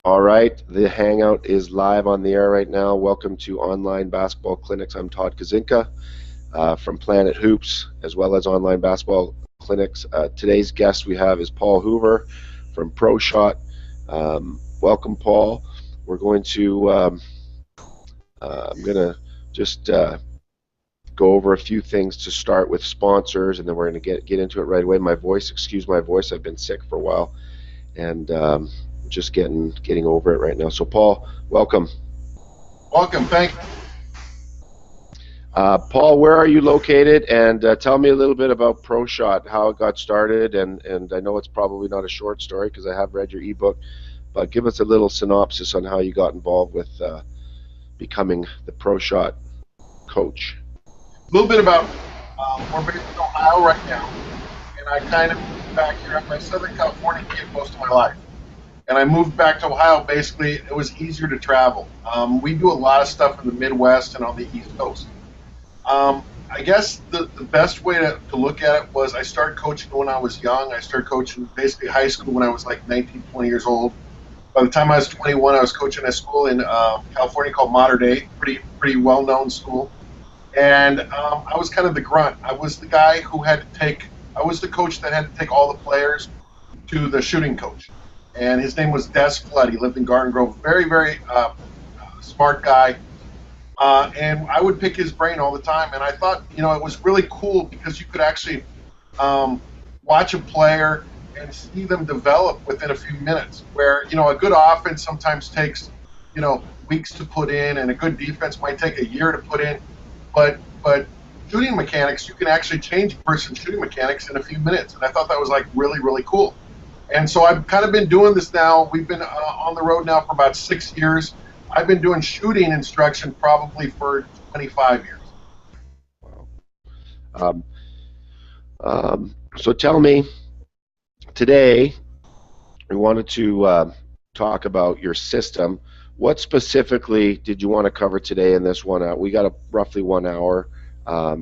All right, the Hangout is live on the air right now. Welcome to Online Basketball Clinics. I'm Todd Kozinka from Planet Hoops, as well as Online Basketball Clinics. Today's guest we have is Paul Hoover from Pro Shot. Welcome, Paul. We're going to, I'm going to just go over a few things to start with sponsors, and then we're going to get into it right away. Excuse my voice, I've been sick for a while, and just getting over it right now. So, Paul, welcome. Welcome. Thank you. Paul, where are you located? And tell me a little bit about ProShot, how it got started. And I know it's probably not a short story because I have read your ebook, but give us a little synopsis on how you got involved with becoming the ProShot coach. A little bit about we're based in Ohio right now, and I kind of moved back here. I'm a Southern California kid most of my life, and I moved back to Ohio. Basically, it was easier to travel. We do a lot of stuff in the Midwest and on the East Coast. I guess the best way to look at it was I started coaching when I was young. I started coaching basically high school when I was like 19, 20 years old. By the time I was 21, I was coaching a school in California called Mater Dei, pretty well known school. And I was kind of the grunt. I was the guy who had to take. I was the coach that had to take all the players to the shooting coach, and his name was Des Flood. He lived in Garden Grove. Very smart guy. And I would pick his brain all the time. And I thought, it was really cool because you could actually watch a player and see them develop within a few minutes. Where, a good offense sometimes takes, weeks to put in, and a good defense might take a year to put in. But shooting mechanics, you can actually change a person's shooting mechanics in a few minutes. And I thought that was like really cool. And so I've kind of been doing this now. We've been on the road now for about 6 years. I've been doing shooting instruction probably for 25 years. Um, so tell me, today we wanted to talk about your system. What specifically did you want to cover today in this 1 hour? We got roughly 1 hour.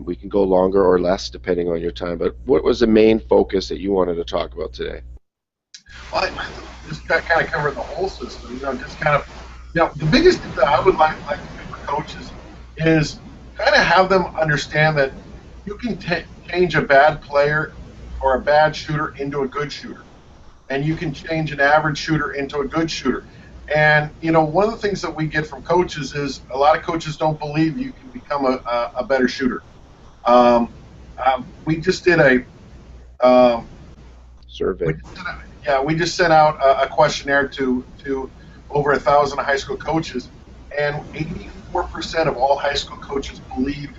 We can go longer or less depending on your time. But what was the main focus that you wanted to talk about today? Well, I just kind of covered the whole system. Just kind of, the biggest thing that I would like to do for coaches is kind of have them understand that you can change a bad player or a bad shooter into a good shooter, and you can change an average shooter into a good shooter. And one of the things that we get from coaches is a lot of coaches don't believe you can become a better shooter. We just did a Survey. we just sent out a questionnaire to over 1,000 high school coaches, and 84% of all high school coaches believe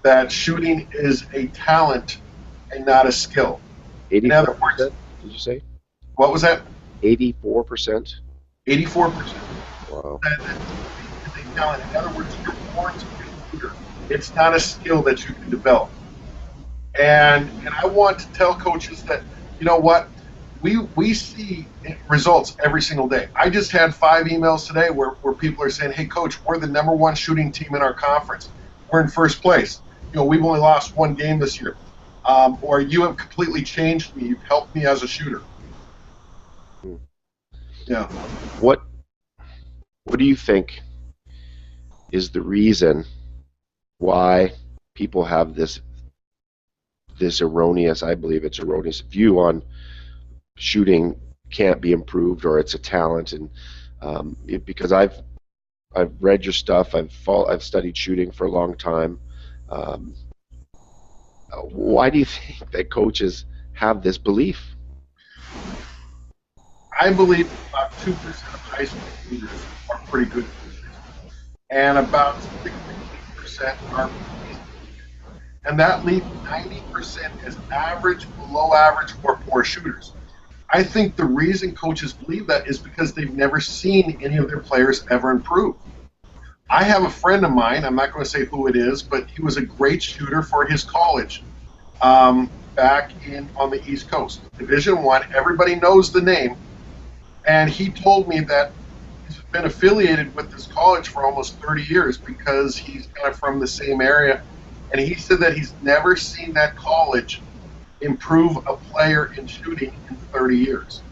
that shooting is a talent and not a skill. 84%? In other words, did you say? What was that? 84%? 84%. Wow. That is a talent. In other words, you're born to be a shooter. It's not a skill that you can develop. And I want to tell coaches that, you know what, we see results every single day. I just had 5 emails today where people are saying, hey, coach, we're the #1 shooting team in our conference. We're in first place. We've only lost 1 game this year. Or you have completely changed me. You've helped me as a shooter. Yeah. What do you think is the reason why people have this erroneous, I believe it's erroneous view on shooting can't be improved or it's a talent? And because I've read your stuff, I've studied shooting for a long time. Why do you think that coaches have this belief? I believe about 2% of high school shooters are pretty good shooters, and about 60% are, and that leaves 90% as average, below average, or poor shooters. I think the reason coaches believe that is because they've never seen any of their players ever improve. I have a friend of mine, I'm not going to say who it is, but he was a great shooter for his college back on the East Coast. Division I, everybody knows the name, and he told me that he's been affiliated with this college for almost 30 years because he's kind of from the same area, and he said that he's never seen that college improve a player in shooting in 30 years.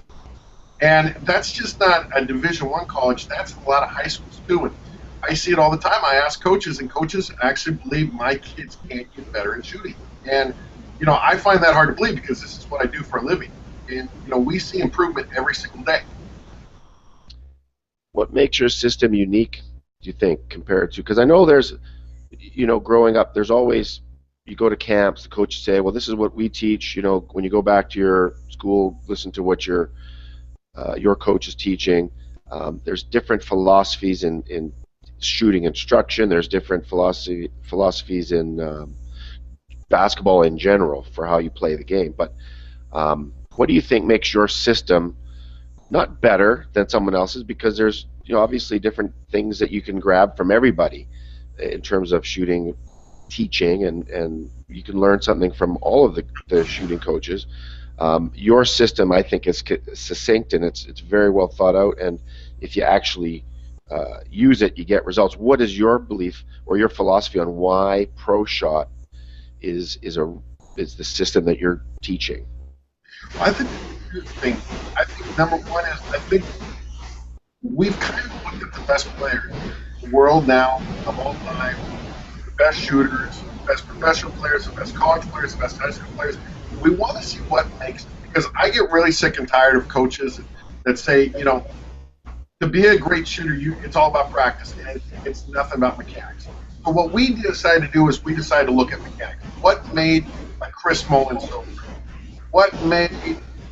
And that's just not a Division I college. That's a lot of high schools too. And I see it all the time. I ask coaches, and coaches actually believe my kids can't get better in shooting. And I find that hard to believe because this is what I do for a living. And we see improvement every single day. What makes your system unique, do you think, compared to? Because I know there's, growing up, there's always, you go to camps, the coaches say, well, this is what we teach. When you go back to your school, listen to what your coach is teaching. There's different philosophies in shooting instruction. There's different philosophies in basketball in general for how you play the game. But what do you think makes your system not better than someone else's? Because there's obviously different things that you can grab from everybody in terms of shooting teaching, and you can learn something from all of the shooting coaches. Your system, I think, is succinct and it's very well thought out. And if you actually use it, you get results. What is your belief or your philosophy on why Pro Shot is the system that you're teaching? I think the thing. I think number one is I think we've kind of looked at the best players in the world now of all time, the best shooters, the best professional players, the best college players, the best high school players. We want to see what makes, because I get really sick and tired of coaches that say, to be a great shooter, it's all about practice, and it's nothing about mechanics. So what we decided to do is we decided to look at mechanics. What made a Chris Mullin so great? What made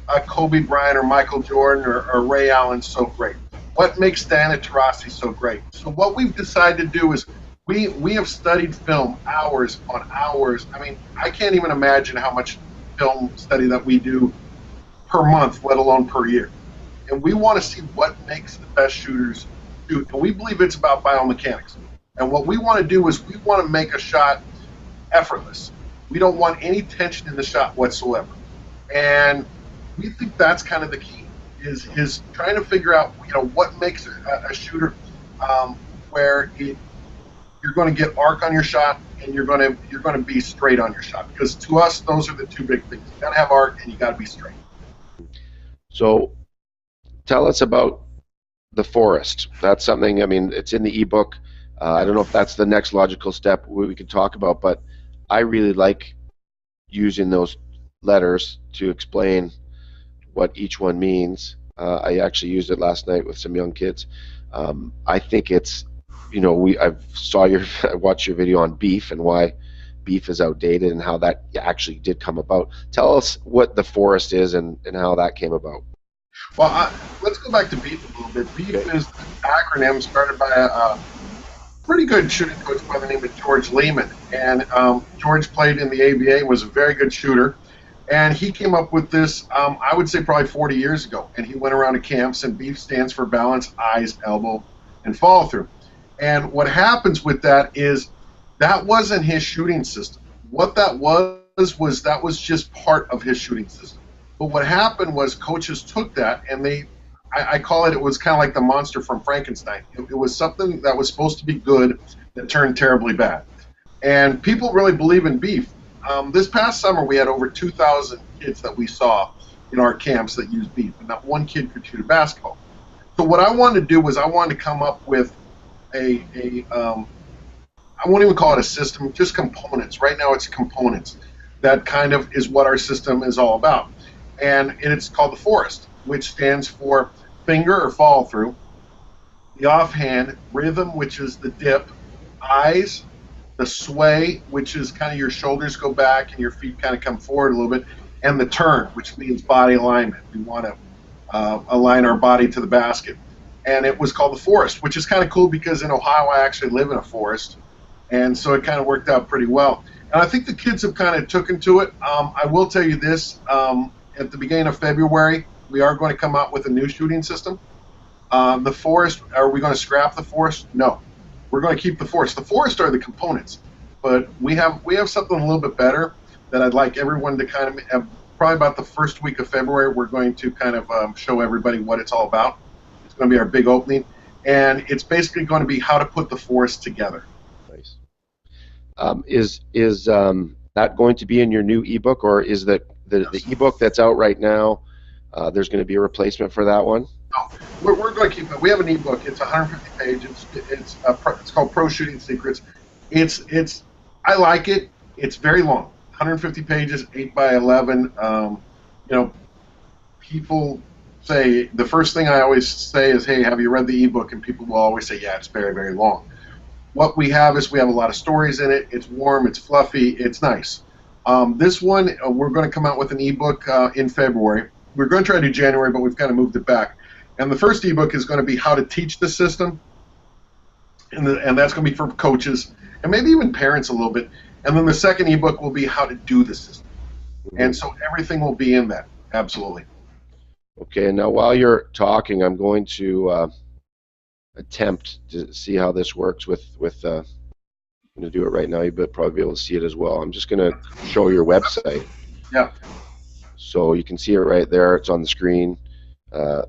a Kobe Bryant or Michael Jordan or Ray Allen so great? What makes Diana Taurasi so great? So what we've decided to do is we have studied film hours on hours. I mean, I can't even imagine how much film study that we do per month, let alone per year. And we want to see what makes the best shooters shoot. And we believe it's about biomechanics. And what we want to do is we want to make a shot effortless. We don't want any tension in the shot whatsoever. And we think that's kind of the key is trying to figure out what makes a shooter where you're going to get arc on your shot and you're going to be straight on your shot, because to us those are the two big things. You got to have arc and you got to be straight. So tell us about the forest. That's something, I mean, it's in the ebook. I don't know if that's the next logical step we can talk about, but I really like using those letters to explain what each one means. I actually used it last night with some young kids. I think it's, I watched your video on beef and why beef is outdated and how that actually did come about. Tell us what the forest is and how that came about. Well, let's go back to beef a little bit. Beef Okay. is an acronym started by a pretty good shooting coach by the name of George Lehman. And George played in the ABA, was a very good shooter. And he came up with this, I would say probably 40 years ago. And he went around to camps, and BEEF stands for balance, eyes, elbow, and follow through. And what happens with that is that wasn't his shooting system. What that was that was just part of his shooting system. But what happened was coaches took that and I call it was kind of like the monster from Frankenstein. It was something that was supposed to be good that turned terribly bad. And people really believe in beef. This past summer, we had over 2,000 kids that we saw in our camps that used beef, and not one kid could shoot a basketball. So what I wanted to do was I wanted to come up with I won't even call it a system, just components. Right now it's components. That kind of is what our system is all about. And it's called the forest, which stands for finger or follow through, the offhand, rhythm, which is the dip, eyes, the sway, which is kind of your shoulders go back and your feet kind of come forward a little bit, and the turn, which means body alignment. We want to align our body to the basket. And it was called the forest, which is kind of cool because in Ohio I actually live in a forest, and so it kind of worked out pretty well. And I think the kids have kind of taken to it. I will tell you this, at the beginning of February, we are going to come out with a new shooting system. The forest, are we going to scrap the forest? No. We're going to keep the forest. The forest are the components, but we have something a little bit better that I'd like everyone to kind of have. Probably about the first week of February, we're going to kind of show everybody what it's all about. It's going to be our big opening, and it's basically going to be how to put the forest together. Nice. Is that going to be in your new ebook, or is that the ebook that's out right now? There's going to be a replacement for that one. No, we're going to keep it. We have an ebook. It's 150 pages. It's called Pro Shooting Secrets. It's I like it. It's very long, 150 pages, 8 by 11. You know, people say the first thing I always say is, "Hey, have you read the ebook?" And people will always say, "Yeah, it's very, very long." What we have is we have a lot of stories in it. It's warm. It's fluffy. It's nice. This one, we're going to come out with an ebook in February. We're going to try to do January, but we've kind of moved it back. And the first ebook is going to be how to teach the system, and that's going to be for coaches and maybe even parents a little bit. And then the second ebook will be how to do the system. And so everything will be in that. Absolutely. Okay, now while you're talking, I'm going to attempt to see how this works with I'm going to do it right now. You'll probably be able to see it as well. I'm just going to show your website. Yeah. So you can see it right there. It's on the screen. The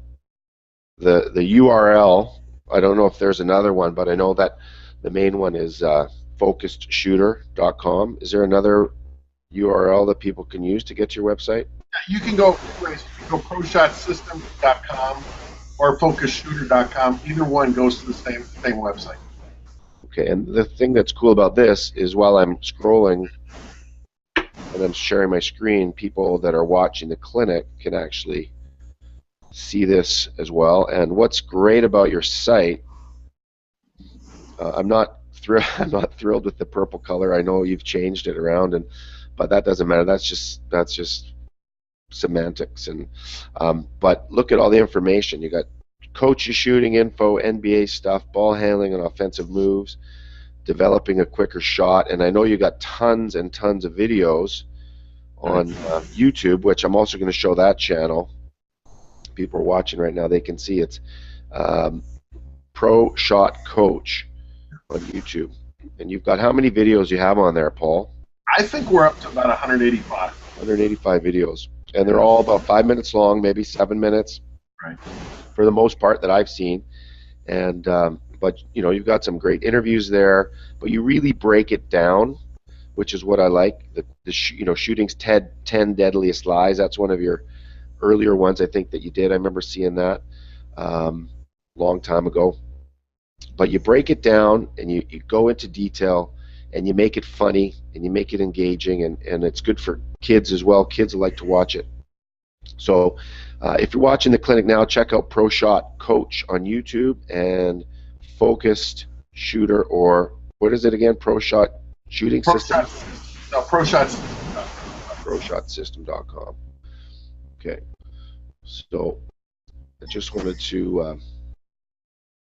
URL, I don't know if there's another one, but I know that the main one is focusedshooter.com. Is there another URL that people can use to get to your website? You can go proshotsystem.com or focusshooter.com. Either one goes to the same website. Okay, and the thing that's cool about this is while I'm scrolling and I'm sharing my screen, people that are watching the clinic can actually see this as well. And what's great about your site, I'm not thrilled with the purple color. I know you've changed it around, but that doesn't matter. That's just semantics. And but look at all the information. You got coaches shooting info, NBA stuff, ball handling and offensive moves, developing a quicker shot, and I know you got tons and tons of videos on YouTube, which I'm also going to show that channel. People are watching right now, they can see it's Pro Shot Coach on YouTube. And you've got how many videos you have on there, Paul? I think we're up to about 185. 185 videos. And they're all about 5 minutes long, maybe 7 minutes. Right. For the most part that I've seen. And but you know, you've got some great interviews there, but you really break it down, which is what I like. Shooting's 10 deadliest lies. That's one of your earlier ones, I think, that you did. I remember seeing that long time ago. But you break it down and you go into detail and you make it funny and you make it engaging, and it's good for kids as well. Kids like to watch it. So if you're watching the clinic now, check out Pro Shot Coach on YouTube and Focused Shooter, or what is it again? Pro Shot Shooting System? ProShotSystem.com. Okay. So I just wanted to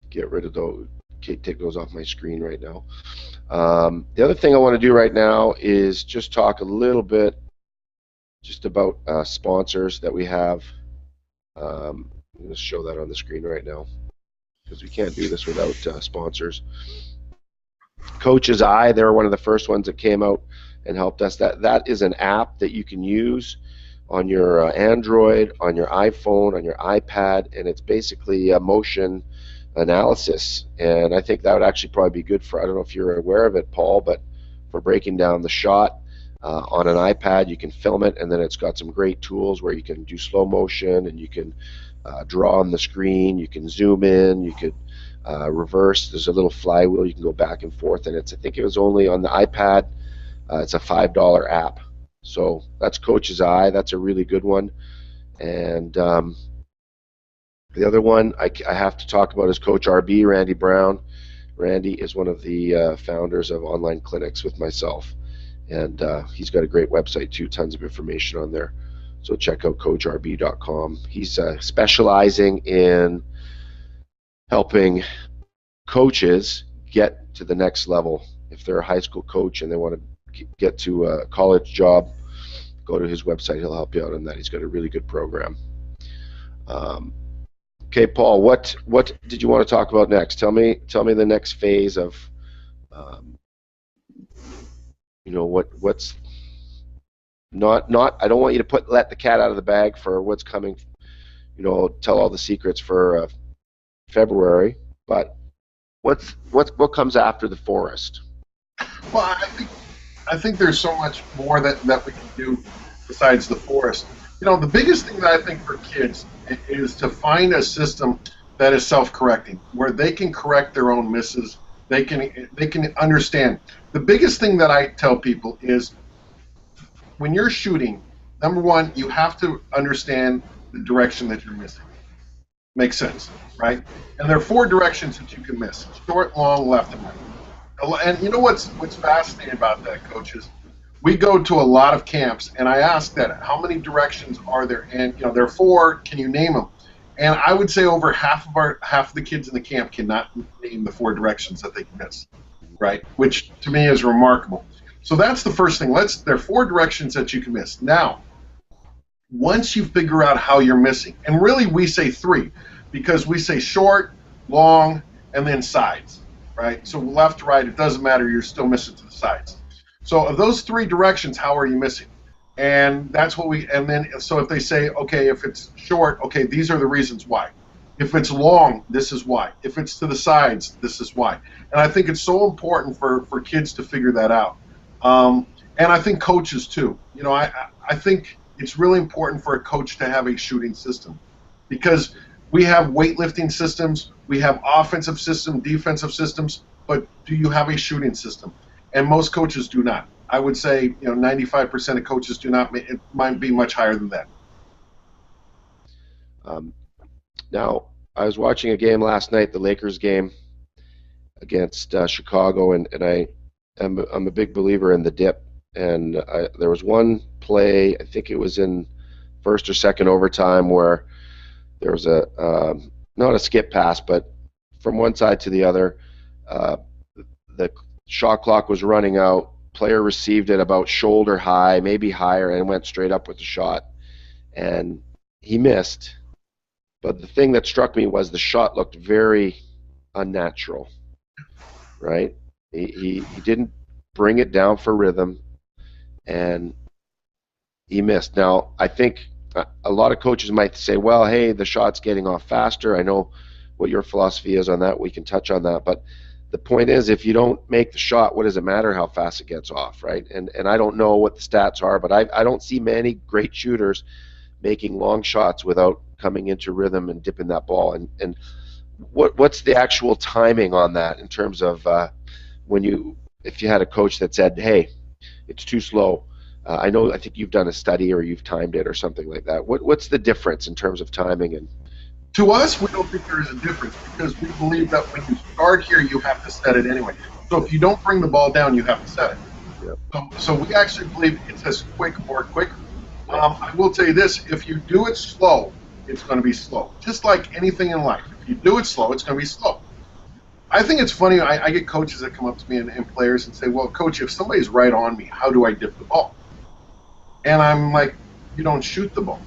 get rid of those, take those off my screen right now. The other thing I want to do right now is just talk a little bit just about sponsors that we have. I'm going to show that on the screen right now because we can't do this without sponsors. Coach's Eye, they're one of the first ones that came out and helped us. That is an app that you can use on your Android, on your iPhone, on your iPad, and it's basically a motion analysis. And I think that would actually probably be good for, I don't know if you're aware of it, Paul, but for breaking down the shot on an iPad, you can film it, and then it's got some great tools where you can do slow motion and you can draw on the screen, you can zoom in, you could reverse. There's a little flywheel, you can go back and forth, and I think it was only on the iPad. It's a $5 app. So that's Coach's Eye. That's a really good one. And the other one I have to talk about is Coach RB, Randy Brown. Randy is one of the founders of Online Clinics with myself. And he's got a great website too, tons of information on there. So check out CoachRB.com. He's specializing in helping coaches get to the next level. If they're a high school coach and they want to get to a college job, go to his website. He'll help you out on that. He's got a really good program. Okay, Paul, what did you want to talk about next? Tell me the next phase of what's not I don't want you to let the cat out of the bag for what's coming, tell all the secrets for February, but what comes after the forest? Well, I think there's so much more that we can do besides the forest. The biggest thing that I think for kids is to find a system that is self-correcting, where they can correct their own misses. They can understand. The biggest thing that I tell people is when you're shooting, number one, you have to understand the direction that you're missing. Makes sense, right? And there are four directions that you can miss: short, long, left, and right. And you know what's fascinating about that, coaches? We go to a lot of camps, and I ask that how many directions are there? And there are four. Can you name them? And I would say over half of the kids in the camp cannot name the four directions that they can miss, right? Which to me is remarkable. So that's the first thing. There are four directions that you can miss. Now, once you figure out how you're missing, and really we say three, because we say short, long, and then sides, right? So left, right, it doesn't matter. You're still missing to the sides. So of those three directions, how are you missing? And that's what so if they say, okay, if it's short, okay, these are the reasons why. If it's long, this is why. If it's to the sides, this is why. And I think it's so important for kids to figure that out. And I think coaches too. I think it's really important for a coach to have a shooting system, because we have weightlifting systems, we have offensive systems, defensive systems, but do you have a shooting system? And most coaches do not. I would say 95% of coaches do not. It might be much higher than that. Now, I was watching a game last night, the Lakers game against Chicago, and I'm a big believer in the dip. And there was one play, I think it was in first or second overtime, where there was not a skip pass, but from one side to the other, the shot clock was running out. Player received it about shoulder high, maybe higher, and went straight up with the shot. And he missed. But the thing that struck me was the shot looked very unnatural, right? He didn't bring it down for rhythm, and he missed. Now, I think a lot of coaches might say, well, hey, the shot's getting off faster. I know what your philosophy is on that. We can touch on that. But the point is, if you don't make the shot, what does it matter how fast it gets off, right? And I don't know what the stats are, but I don't see many great shooters making long shots without coming into rhythm and dipping that ball. And what's the actual timing on that in terms of if you had a coach that said, hey, it's too slow. I think you've done a study or you've timed it or something like that. What's the difference in terms of timing? And to us, we don't think there is a difference, because we believe that when you start here, you have to set it anyway. So if you don't bring the ball down, you have to set it. Yep. So we actually believe it's as quick or quicker. I will tell you this: if you do it slow, it's going to be slow. Just like anything in life, if you do it slow, it's going to be slow. I think it's funny. I get coaches that come up to me and players and say, "Well, coach, if somebody's right on me, how do I dip the ball?" And I'm like, "You don't shoot the ball."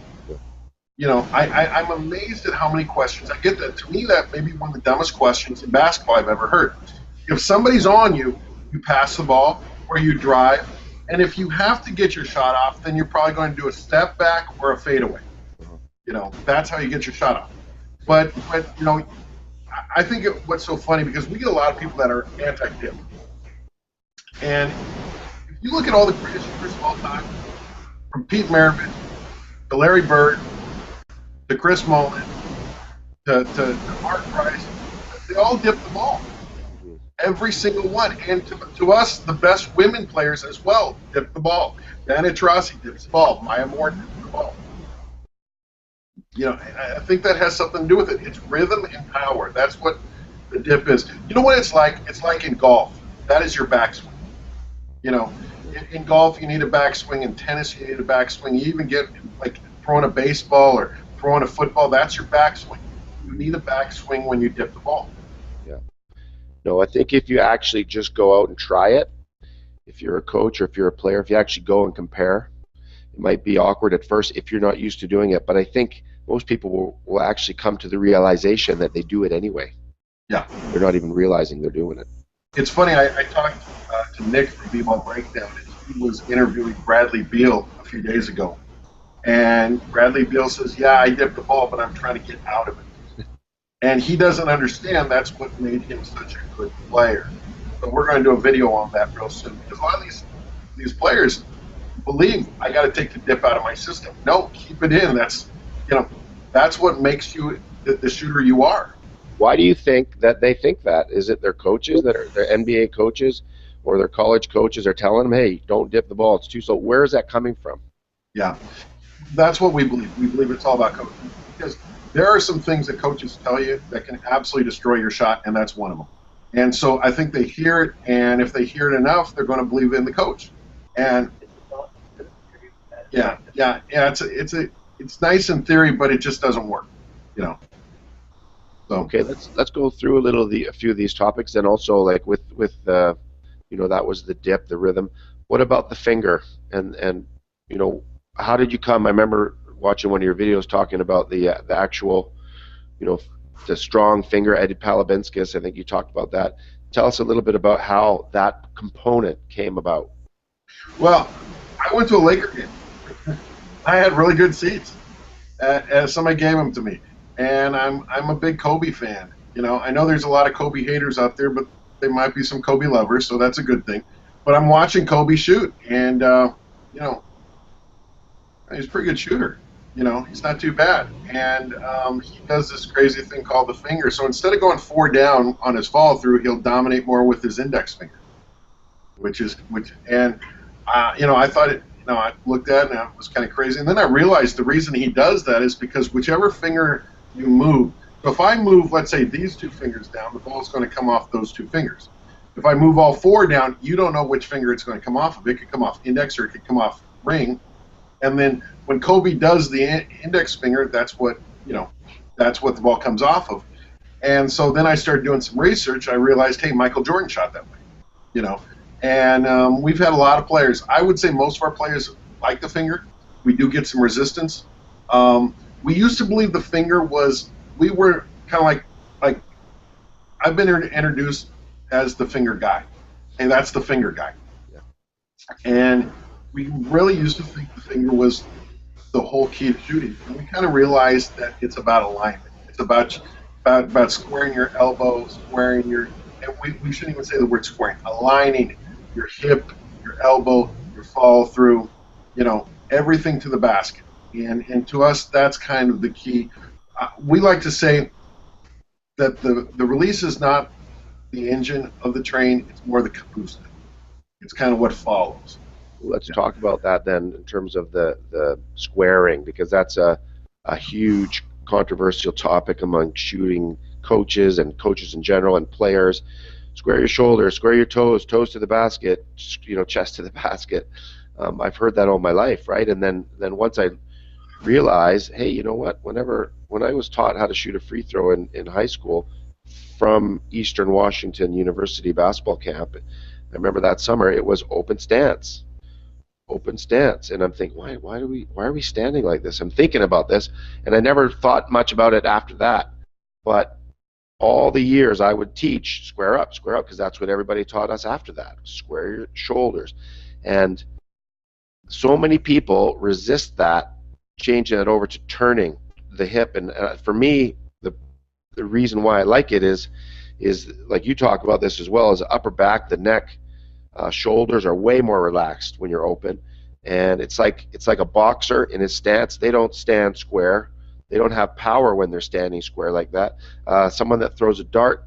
I'm amazed at how many questions I get. That to me, that may be one of the dumbest questions in basketball I've ever heard. If somebody's on you, you pass the ball or you drive, and if you have to get your shot off, then you're probably going to do a step back or a fadeaway. That's how you get your shot off. But I think what's so funny, because we get a lot of people that are anti-dip, and if you look at all the greatest shooters of all time, from Pete Maravich to Larry Bird to Chris Mullin to Mark Price, they all dip the ball. Every single one. And to us, the best women players as well dip the ball. Diana Taurasi dips the ball. Maya Moore dips the ball. I think that has something to do with it. It's rhythm and power. That's what the dip is. You know what it's like? It's like in golf. That is your backswing. In golf, you need a backswing. In tennis, you need a backswing. You even get like throwing a baseball or throwing a football. That's your backswing. You need a backswing when you dip the ball. Yeah. No, I think if you actually just go out and try it, if you're a coach or if you're a player, if you actually go and compare, it might be awkward at first if you're not used to doing it. But I think most people will actually come to the realization that they do it anyway. Yeah. They're not even realizing they're doing it. It's funny, I talked to Nick from B-Ball Breakdown, and he was interviewing Bradley Beal a few days ago. And Bradley Beal says, yeah, I dipped the ball, but I'm trying to get out of it. And he doesn't understand that's what made him such a good player. So we're going to do a video on that real soon. Because a lot of these players, believe I got to take the dip out of my system. No, keep it in. That's what makes you the shooter you are. Why do you think that they think that? Is it their coaches that are their NBA coaches or their college coaches are telling them, hey, don't dip the ball, it's too slow? Where is that coming from? Yeah, that's what we believe. We believe it's all about coaching because there are some things that coaches tell you that can absolutely destroy your shot, and that's one of them. And so I think they hear it, and if they hear it enough, they're going to believe in the coach. And yeah. It's nice in theory, but it just doesn't work, you know. So Okay, let's go through a few of these topics, and also like with that was the dip, the rhythm. What about the finger? And how did you come? I remember watching one of your videos talking about the actual, you know, the strong finger. Eddie Palabinskis, I think you talked about that. Tell us a little bit about how that component came about. well, I went to a Laker game. I had really good seats. Somebody gave them to me, and I'm a big Kobe fan. I know there's a lot of Kobe haters out there, but there might be some Kobe lovers, so that's a good thing. But I'm watching Kobe shoot, and you know, he's a pretty good shooter. He's not too bad, and he does this crazy thing called the finger. So instead of going four down on his follow through, he'll dominate more with his index finger, and I thought it. I looked at it and it was kind of crazy. And then I realized the reason he does that is because whichever finger you move, so if I move, let's say, these two fingers down, the ball is going to come off those two fingers. If I move all four down, you don't know which finger it's going to come off of. It could come off index or it could come off ring. And then when Kobe does the index finger, that's what the ball comes off of. And so then I started doing some research. I realized, hey, Michael Jordan shot that way. You know, and we've had a lot of players. I would say most of our players like the finger. We do get some resistance. We used to believe the finger we were kind of like I've been introduced as the finger guy, and that's the finger guy. Yeah. And we really used to think the finger was the whole key to shooting. And we kind of realized that it's about alignment. It's about squaring your elbow, squaring and we shouldn't even say the word squaring, aligning your hip, your elbow, your follow through, everything to the basket. And to us, that's kind of the key. We like to say that the release is not the engine of the train, it's more the caboose. It's kind of what follows. Let's talk about that then in terms of the squaring, because that's a huge controversial topic among shooting coaches and coaches in general and players. Square your shoulders, square your toes to the basket, chest to the basket. I've heard that all my life, right? And then once I realized, hey, you know what? When I was taught how to shoot a free throw in high school from Eastern Washington University basketball camp, I remember that summer it was open stance, and I'm thinking, why are we standing like this? I'm thinking about this, and I never thought much about it after that. But all the years I would teach square up, because that's what everybody taught us after that. Square your shoulders. And so many people resist that, changing it over to turning the hip. And for me, the reason why I like it is like you talk about this as well, is the upper back, the neck, shoulders are way more relaxed when you're open. And it's like a boxer in his stance. They don't stand square. They don't have power when they're standing square like that. Someone that throws a dart,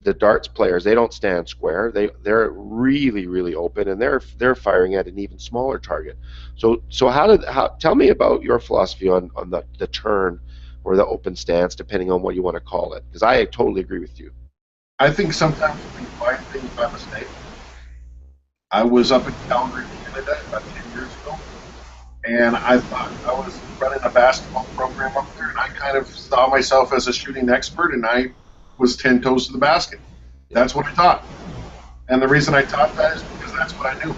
the darts players, they don't stand square. They're really, really open, and they're firing at an even smaller target. So tell me about your philosophy on the turn or the open stance, depending on what you want to call it, because I totally agree with you. I think sometimes we find things by mistake. I was up in Calgary, Canada, about 10 years ago, and I thought I was running a basketball program up there, and I kind of saw myself as a shooting expert, and I was 10 toes to the basket. That's what I taught. And the reason I taught that is because that's what I knew.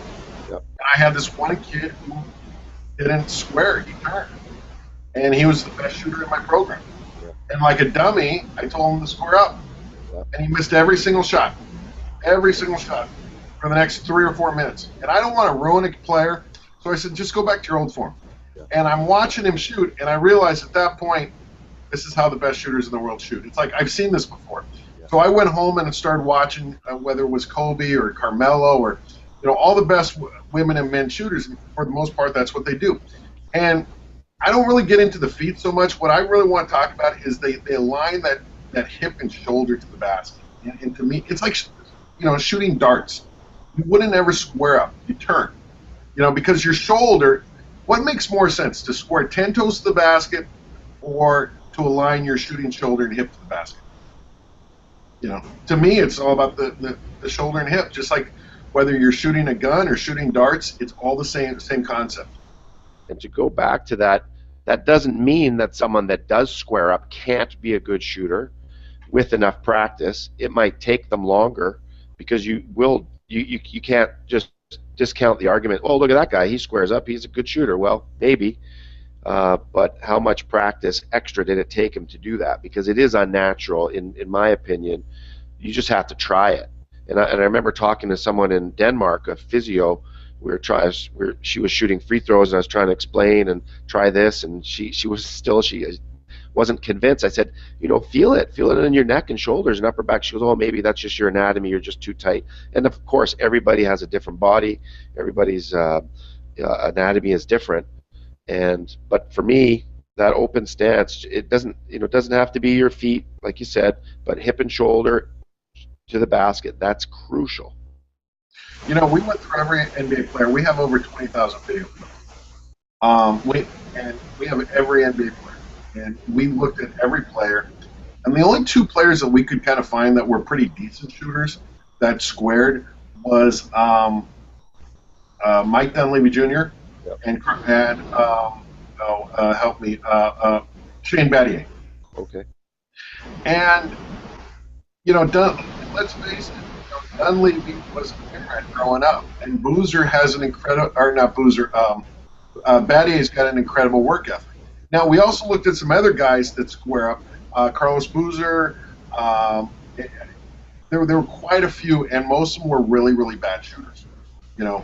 Yep. And I had this one kid who didn't square, he turned. And he was the best shooter in my program. Yep. And like a dummy, I told him to square up. Yep. And he missed every single shot for the next 3 or 4 minutes. And I don't want to ruin a player, so I said, just go back to your old form. Yep. And I'm watching him shoot, and I realized at that point, this is how the best shooters in the world shoot. It's like, I've seen this before. Yep. So I went home and started watching, whether it was Kobe or Carmelo or all the best women and men shooters, for the most part, that's what they do. And I don't really get into the feet so much. What I really want to talk about is they align that hip and shoulder to the basket. And to me, it's like, shooting darts. You wouldn't ever square up. You turn. Because your shoulder, what makes more sense, to square 10 toes to the basket or to align your shooting shoulder and hip to the basket? To me, it's all about the shoulder and hip. Just like whether you're shooting a gun or shooting darts, it's all the same concept. And to go back to that, that doesn't mean that someone that does square up can't be a good shooter with enough practice. It might take them longer, because you can't just discount the argument, oh, look at that guy, he squares up, he's a good shooter. Well, maybe, but how much practice extra did it take him to do that? Because it is unnatural, in my opinion. You just have to try it. And I remember talking to someone in Denmark, a physio. She was shooting free throws, and I was trying to explain and try this, and she wasn't convinced. I said, feel it in your neck and shoulders and upper back. She goes, oh, maybe that's just your anatomy, you're just too tight. And of course, everybody has a different body, everybody's anatomy is different. But for me, that open stance, it doesn't have to be your feet, like you said, but hip and shoulder to the basket, that's crucial. We went through every NBA player. We have over 20,000 video clips. We have every NBA player, and we looked at every player. And the only two players that we could kind of find that were pretty decent shooters that squared was Mike Dunleavy Jr. Yep. and help me, Shane Battier. Okay. And let's face it, Dunleavy was a parent growing up, and Boozer has an incredible, or not Boozer, Battier's got an incredible work ethic. Now, we also looked at some other guys that square up. Carlos Boozer, there were quite a few, and most of them were really, really bad shooters. So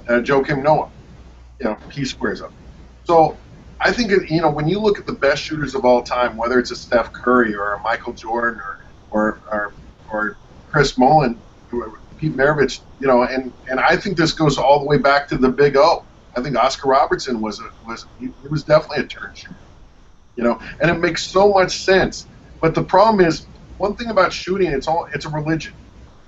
Joakim Noah, he squares up. So I think, when you look at the best shooters of all time, whether it's a Steph Curry or a Michael Jordan or Chris Mullin, Pete Maravich, and I think this goes all the way back to the Big O. I think Oscar Robertson was definitely a turn shooter, and it makes so much sense. But the problem is, one thing about shooting, it's a religion,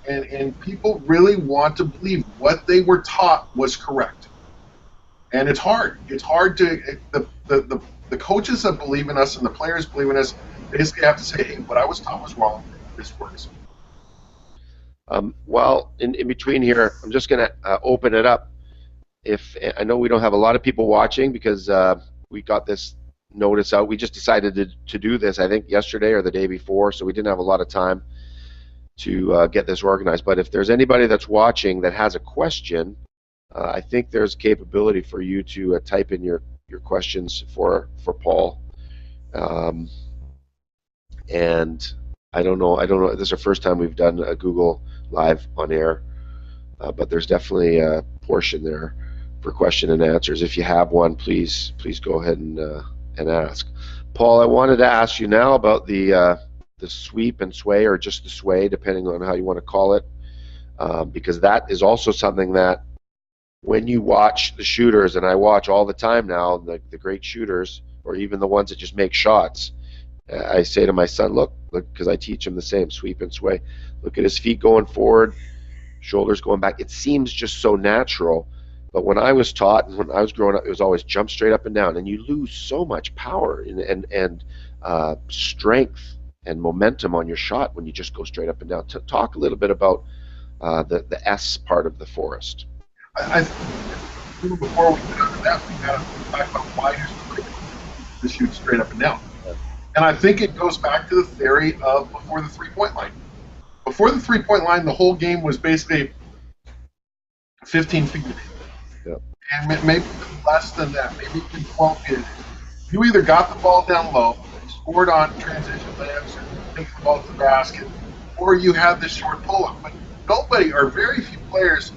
and people really want to believe what they were taught was correct, and it's hard. It's hard to the coaches that believe in us and the players believe in us basically have to say, hey, what I was taught was wrong. This works. Well, in between here, I'm just going to open it up. I know we don't have a lot of people watching because we got this notice out. We just decided to do this, I think, yesterday or the day before, so we didn't have a lot of time to get this organized. But if there's anybody that's watching that has a question, I think there's capability for you to type in your questions for Paul. And I don't know. This is the first time we've done a Google Live on air, but there's definitely a portion there for question and answers. If you have one, please go ahead and ask. Paul, I wanted to ask you now about the sweep and sway, or just the sway, depending on how you want to call it, because that is also something that when you watch the shooters, and I watch all the time now, the great shooters, or even the ones that just make shots, I say to my son, look, because I teach him the same, sweep and sway. Look at his feet going forward, shoulders going back. It seems just so natural. But when I was taught, and when I was growing up, it was always jump straight up and down, and you lose so much power and strength and momentum on your shot when you just go straight up and down. Talk a little bit about the S part of the forest. I think before we get into that, we got to talk about why you're to shoot straight up and down. And I think it goes back to the theory of before the three-point line. Before the three-point line, the whole game was basically 15 feet. Yep. And maybe less than that, maybe even 12 feet. You either got the ball down low, scored on transition layups, or taking the ball to the basket, or you had this short pull-up. But nobody, or very few players,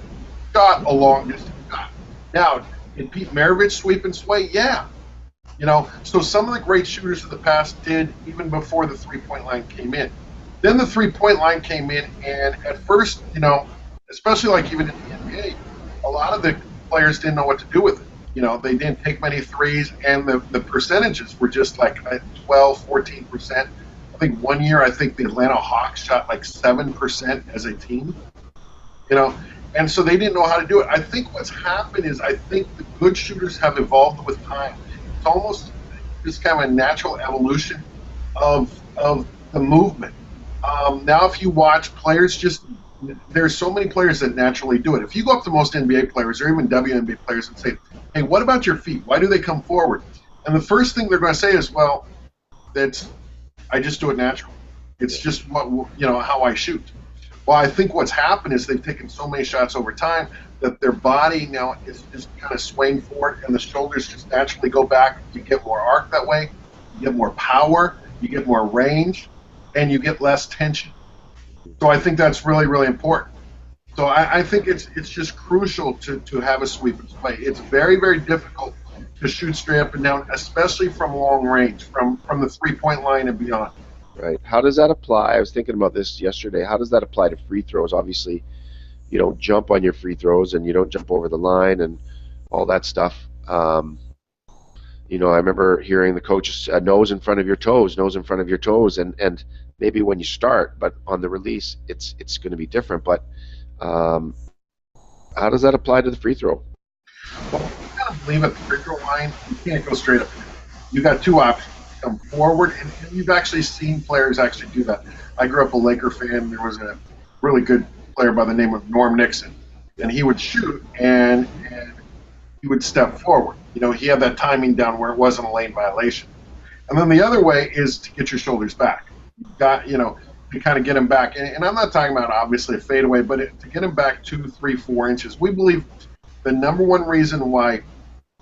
shot a long distance shot. Now, did Pete Maravich sweep and sway? Yeah. So some of the great shooters of the past did, even before the three-point line came in. Then the three-point line came in, and at first, especially like even in the NBA, a lot of the players didn't know what to do with it. They didn't take many threes, and the percentages were just like 12, 14%. I think one year, I think the Atlanta Hawks shot like 7% as a team, you know, and so they didn't know how to do it. I think what's happened is I think the good shooters have evolved with time. It's almost just kind of a natural evolution of the movement. Now, if you watch players, there's so many players that naturally do it. If you go up to most NBA players or even WNBA players and say, "Hey, what about your feet? Why do they come forward?" And the first thing they're going to say is, "Well, that's I just do it naturally. It's just how I shoot." Well, I think what's happened is they've taken so many shots over time that their body now is just kind of swaying forward, and the shoulders just naturally go back. You get more arc that way, you get more power, you get more range, and you get less tension. So I think that's really, really important. So I think it's just crucial to have a sweep and play. It's very, very difficult to shoot straight up and down, especially from long range, from the 3-point line and beyond. Right. How does that apply? I was thinking about this yesterday. How does that apply to free throws? Obviously, you don't jump on your free throws and you don't jump over the line and all that stuff. I remember hearing the coaches nose in front of your toes, nose in front of your toes, and maybe when you start, but on the release, it's going to be different. But how does that apply to the free throw? Well, you kind of believe at the free throw line, you can't go straight up. You got two options: come forward, and you've actually seen players actually do that. I grew up a Laker fan. There was a really good player by the name of Norm Nixon, and he would shoot and he would step forward. He had that timing down where it wasn't a lane violation. And then the other way is to get your shoulders back. You've got, to kind of get him back. And I'm not talking about obviously a fadeaway, but to get him back 2, 3, 4 inches. We believe the number one reason why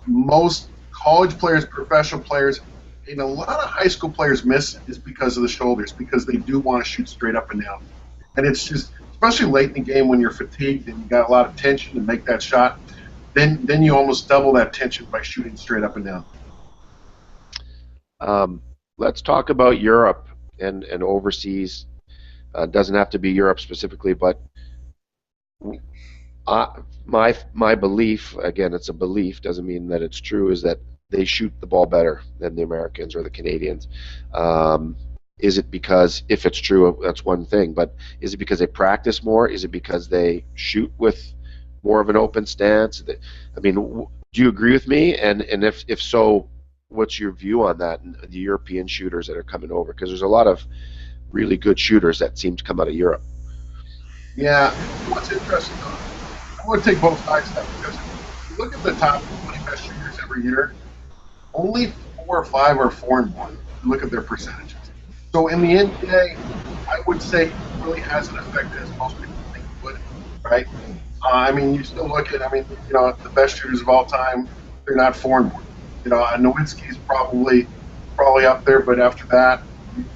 most college players, professional players, and a lot of high school players miss is because of the shoulders, because they do want to shoot straight up and down. And it's just, especially late in the game when you're fatigued and you got a lot of tension to make that shot, then you almost double that tension by shooting straight up and down. Let's talk about Europe and overseas. Doesn't have to be Europe specifically, but my belief, again, it's a belief, doesn't mean that it's true, is that they shoot the ball better than the Americans or the Canadians. Is it because, if it's true, that's one thing, but is it because they practice more? Is it because they shoot with more of an open stance? I mean, do you agree with me? And if so, what's your view on that, and the European shooters that are coming over? Because there's a lot of really good shooters that seem to come out of Europe. Yeah, what's interesting, though, I want to take both sides of that, because if you look at the top 20 best shooters every year, only 4 or 5 are foreign-born. Look at their percentages. So in the NBA, I would say it really hasn't affected as most people think it would, right? You still look at, the best shooters of all time, they're not foreign-born. Nowitzki's probably up there, but after that,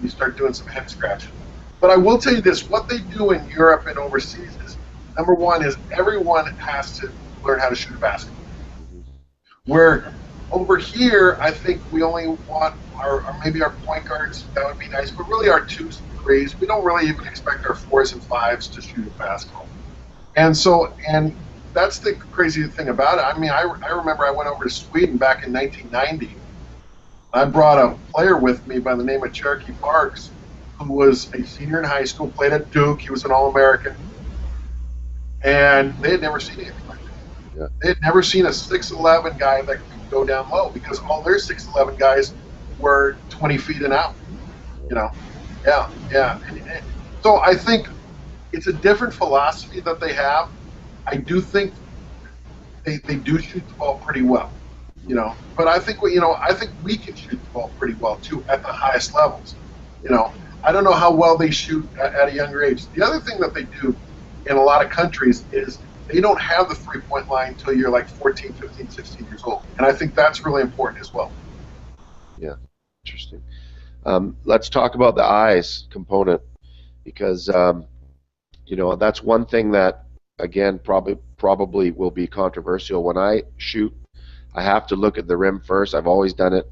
you start doing some head scratching. But I will tell you this: what they do in Europe and overseas is, number one, is everyone has to learn how to shoot a basketball. Where over here, I think we only want maybe our point guards. That would be nice, but really our 2s and 3s. We don't really even expect our 4s and 5s to shoot a basketball. And that's the crazy thing about it. I remember I went over to Sweden back in 1990. I brought a player with me by the name of Cherokee Parks, who was a senior in high school, played at Duke. He was an All-American. And they had never seen anything like that. Yeah. They had never seen a 6'11" guy that could go down low, because all their 6'11" guys were 20 feet and out. Yeah. And so I think it's a different philosophy that they have. I do think they do shoot the ball pretty well. But I think we can shoot the ball pretty well too at the highest levels. I don't know how well they shoot at a younger age. The other thing that they do in a lot of countries is they don't have the 3-point line until you're like 14, 15, 16 years old. And I think that's really important as well. Yeah, interesting. Let's talk about the eyes component, because that's one thing that, again, probably will be controversial. When I shoot, I have to look at the rim first. I've always done it,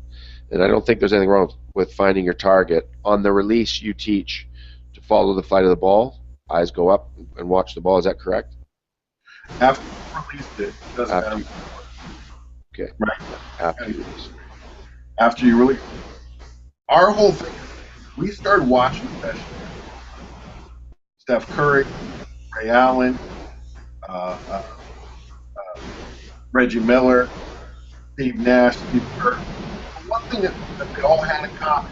and I don't think there's anything wrong with finding your target. On the release, you teach to follow the flight of the ball, eyes go up and watch the ball. Is that correct? After you released it, it doesn't After matter. you, okay, Right? after And you release it. after you release, our whole thing is we started watching the best shooters. Steph Curry, Ray Allen, uh, uh, Reggie Miller, Steve Nash, Steve Kerr. The one thing that they all had in common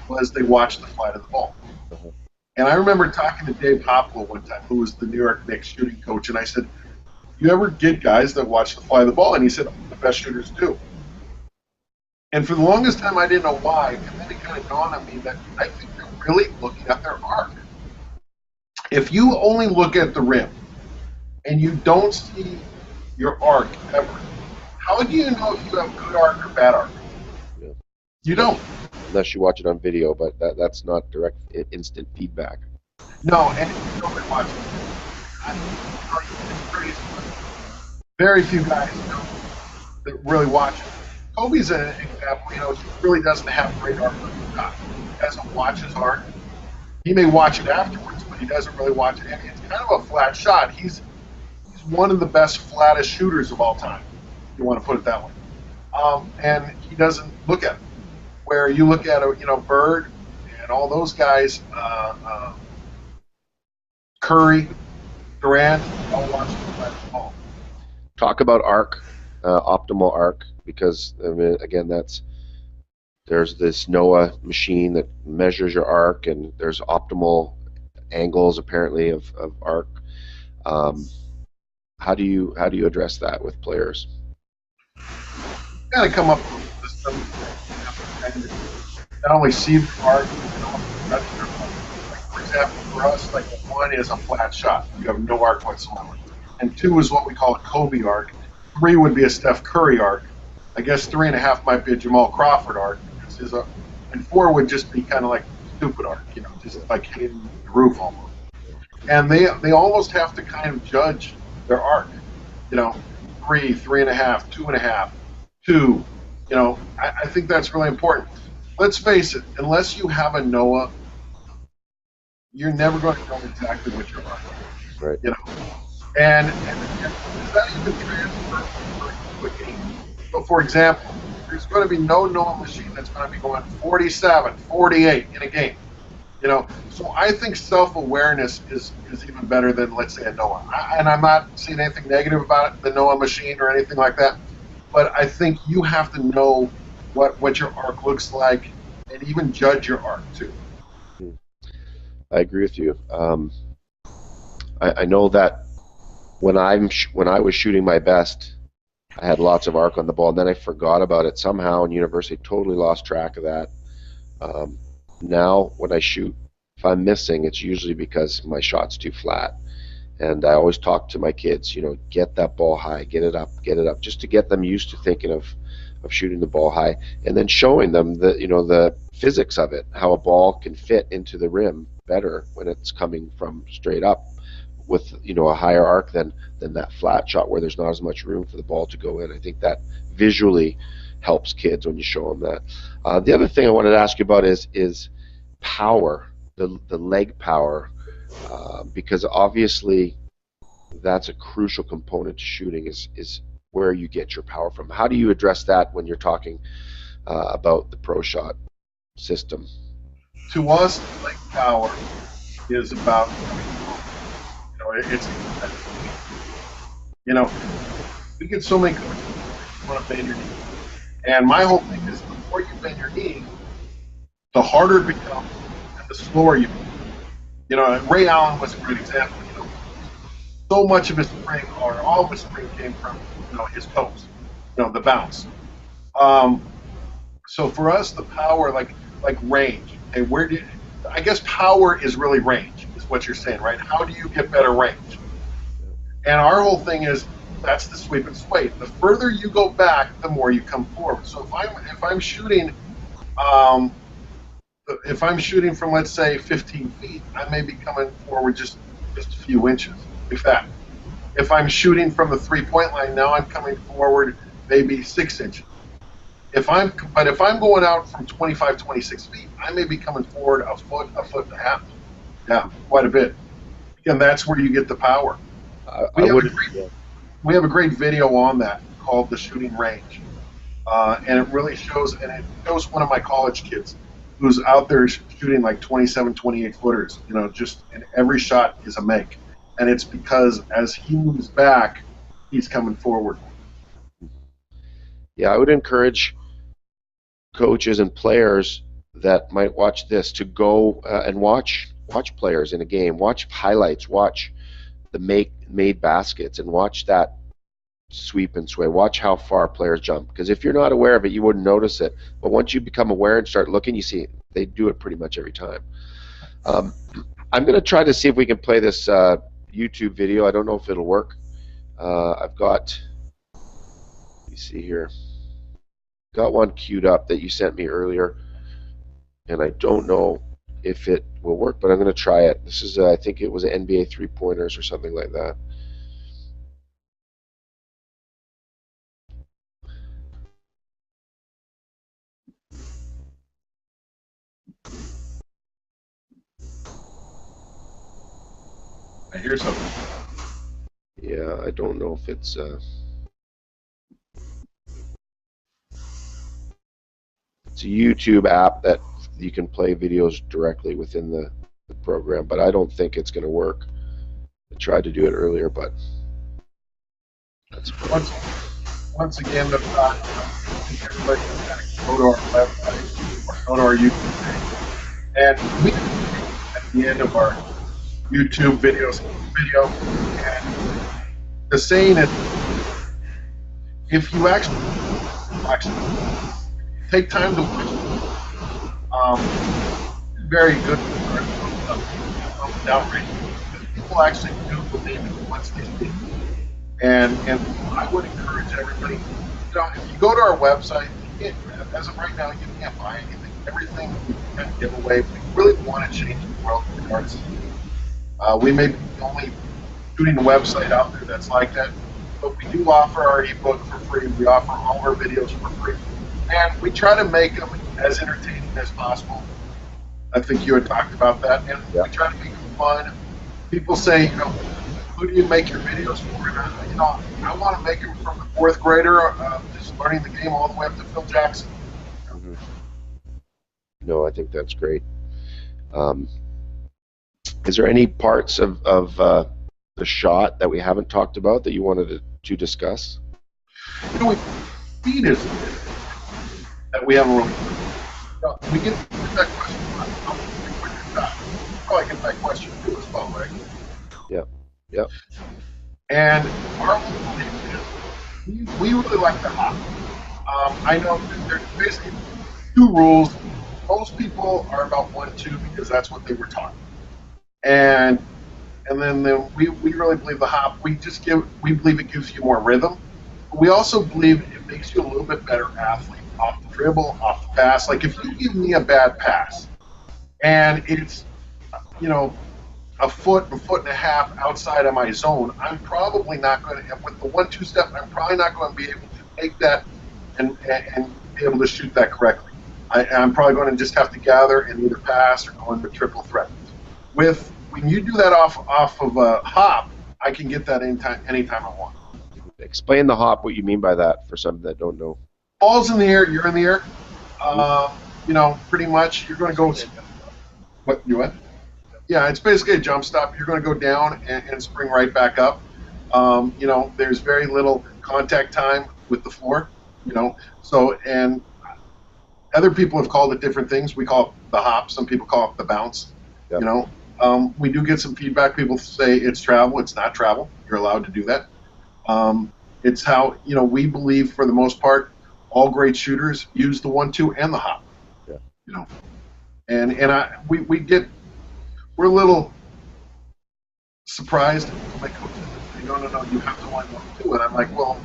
was they watched the flight of the ball. Uh-huh. And I remember talking to Dave Hoplow one time, who was the New York Knicks shooting coach, and I said, "You ever get guys that watch the fly of the ball?" And he said, "The best shooters do." And for the longest time, I didn't know why. And then it kind of dawned on me that I think they're really looking at their arc. If you only look at the rim and you don't see your arc ever, how do you know if you have good arc or bad arc? Yeah. You don't. Unless you watch it on video, but that's not direct instant feedback. No, and if you don't watch it, it's crazy. Very few guys that really watch it. Kobe's an example. He really doesn't have great arc on the shot. He doesn't watch his arc. He may watch it afterwards, but he doesn't really watch it. And it's kind of a flat shot. He's one of the best flattest shooters of all time, if you want to put it that way. And he doesn't look at it. Where you look at Bird and all those guys, Curry, Durant, all watch the flat ball. Talk about arc, optimal arc, because I mean, again, there's this NOAA machine that measures your arc, and there's optimal angles apparently of arc. Um, how do you address that with players? Kind of come up with a system and not only see the arc, like, for example, for us, like one is a flat shot. You have no arc whatsoever. And two is what we call a Kobe arc. Three would be a Steph Curry arc. I guess 3.5 might be a Jamal Crawford arc. And four would just be kind of like stupid arc, just like hitting the roof almost. And they almost have to kind of judge their arc. You know, 3.5, 2.5, 2. I think that's really important. Let's face it, unless you have a NOAA, you're never going to know exactly what your arc is. Right. And does that even transfer to a game? So, for example, there's going to be no NOAA machine that's going to be going 47, 48 in a game. So I think self-awareness is even better than, let's say, a NOAA. And I'm not saying anything negative about the NOAA machine or anything like that, but I think you have to know what your arc looks like and even judge your arc too. I agree with you. I know that when I was shooting my best, I had lots of arc on the ball, and then I forgot about it somehow in university. Totally lost track of that. Now when I shoot, if I'm missing, it's usually because my shot's too flat. And I always talk to my kids, get that ball high, get it up, just to get them used to thinking of shooting the ball high, and then showing them the physics of it, how a ball can fit into the rim better when it's coming from straight up with a higher arc than that flat shot where there's not as much room for the ball to go in. I think that visually helps kids when you show them that. The other thing I wanted to ask you about is power, the leg power, because obviously that's a crucial component to shooting is where you get your power from. How do you address that when you're talking about the pro shot system? To us, leg power is about it's we get so many coaches want to bend your knee, and my whole thing is the more you bend your knee, the harder it becomes, and the slower you move. Ray Allen was a great example. So much of his spring, or all of his spring, came from his toes. The bounce. So for us, the power, like range. Okay, I guess power is really range, is what you're saying, right? How do you get better range? And our whole thing is that's the sweep and sway. The further you go back, the more you come forward. So if I'm shooting, from, let's say, 15 feet, I may be coming forward just a few inches, if that. If I'm shooting from the 3-point line, now I'm coming forward maybe 6 inches. If I'm going out from 25, 26 feet, I may be coming forward a foot and a half. Yeah, quite a bit. And that's where you get the power. I would. we have a great video on that called "The Shooting Range," and it shows one of my college kids who's out there shooting like 27, 28 footers. Just and every shot is a make, and it's because as he moves back, he's coming forward. Yeah, I would encourage coaches and players that might watch this to go and watch players in a game, watch highlights, watch the made baskets, and watch that sweep and sway. Watch how far players jump, because if you're not aware of it, you wouldn't notice it. But once you become aware and start looking, you see they do it pretty much every time. Um, I'm going to try to see if we can play this YouTube video. I don't know if it'll work. I've got, let me see here, got one queued up that you sent me earlier, and I don't know if it will work, but I'm going to try it. This is, I think it was an NBA three-pointers or something like that. I hear something. Yeah, I don't know if it's a YouTube app that you can play videos directly within the program, but I don't think it's going to work. I tried to do it earlier, but that's fine. Once again, everybody can go to our website or go to our YouTube page, and we at the end of our YouTube video, and the saying is, if you actually take time to watch, very good outrage. People actually do believe in what's they see. And I would encourage everybody, if you go to our website, as of right now, you can't buy anything. Everything we can give away. We really want to change the world in regards to. We may be the only shooting website out there that's like that, but we do offer our ebook for free. We offer all our videos for free, and we try to make them as entertaining as possible. I think you had talked about that, and Yeah. we try to make them fun. People say, who do you make your videos for? And I want to make them from the fourth grader, just learning the game, all the way up to Phil Jackson. Mhm. No, I think that's great. Um, is there any parts of the shot that we haven't talked about that you wanted to discuss? We speed is that we haven't really. We get that question a lot. How much do you put your shot? Probably get that question too as well, right? Yeah, yeah, And our whole belief is we really like the hop. I know there's basically two rules. Most people are about 1-2 because that's what they were taught. And we really believe the hop. We believe it gives you more rhythm. But we also believe it makes you a little bit better athlete off the dribble, off the pass. Like if you give me a bad pass and it's a foot and a half outside of my zone, I'm probably not going to, with the 1-2 step, I'm probably not going to be able to take that and be able to shoot that correctly. I'm probably going to just have to gather and either pass or go into triple threat. When you do that off of a hop, I can get that anytime I want. explain the hop, what you mean by that for some that don't know. Ball's in the air, you're in the air. Pretty much you're going to go. What you what? Yeah, it's basically a jump stop. You're going to go down and spring right back up. There's very little contact time with the floor. And other people have called it different things. We call it the hop. Some people call it the bounce. Yep. We do get some feedback. People say it's travel. It's not travel. You're allowed to do that. It's how we believe for the most part, all great shooters use the 1-2 and the hop. Yeah. We're a little surprised. My coach said, no, you have to 1-2, and I'm like, well,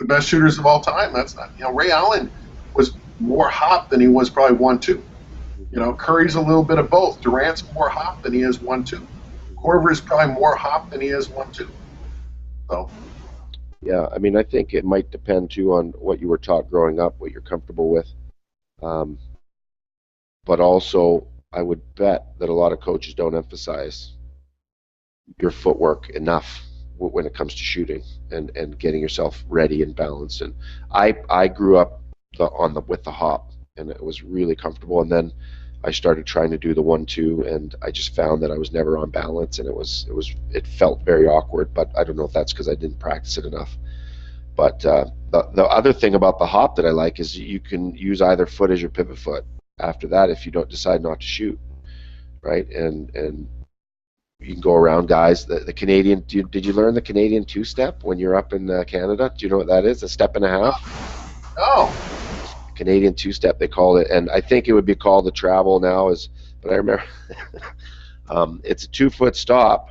the best shooters of all time. That's not. Ray Allen was more hop than he was probably 1-2. Curry's a little bit of both. Durant's more hop than he is 1-2. Korver is probably more hop than he is 1-2. So. Yeah, I mean, I think it might depend too on what you were taught growing up, what you're comfortable with. But also, I would bet that a lot of coaches don't emphasize your footwork enough when it comes to shooting and getting yourself ready and balanced. And I grew up with the hop, and it was really comfortable. And then I started trying to do the 1-2, and I just found that I was never on balance, and it felt very awkward. But I don't know if that's because I didn't practice it enough. But the other thing about the hop that I like is you can use either foot as your pivot foot after that if you don't decide not to shoot, right? And you can go around guys. The Canadian, did you learn the Canadian two-step when you're up in Canada? Do you know what that is? A step and a half? Oh. Canadian two-step, they call it. And I think it would be called the travel now, but I remember it's a 2-foot stop.